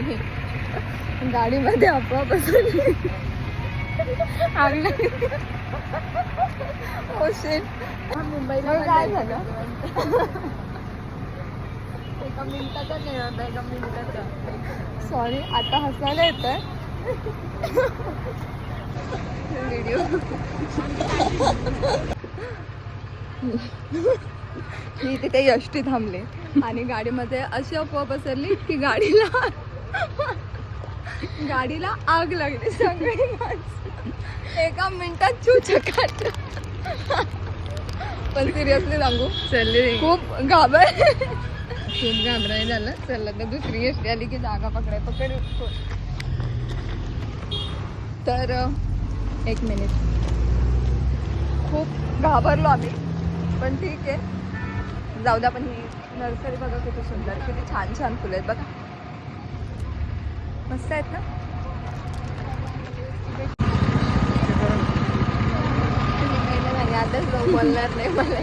नाही, गाडीमध्ये आपोआप बसवली आग लागली. Oh shit. मुंबईला काय झालं? एका मिनिटाचा नाही होता, एका मिनिटाचा. सॉरी, आता हसायला येतंय. व्हिडिओ मी तिथे यष्टी थांबले आणि गाडीमध्ये अशी अफवा पसरली की गाडीला आग लागली. सगळी माणसं एका मिनिटात चुचकाट. पण सिरियसली सांगू, चालले खूप घाबरले. खूप घाबराय झालं. चला तर दुसरी यष्टी आली की जागा पकड. तर एक मिनिट, खूप घाबरलो आम्ही, पण ठीक आहे, जाऊ द्या. पण ही नर्सरी बघा किती सुंदर, किती छान छान फुलं आहेत बघा, मस्त आहेत ना. आताच जाऊ, बोलणार नाही मला.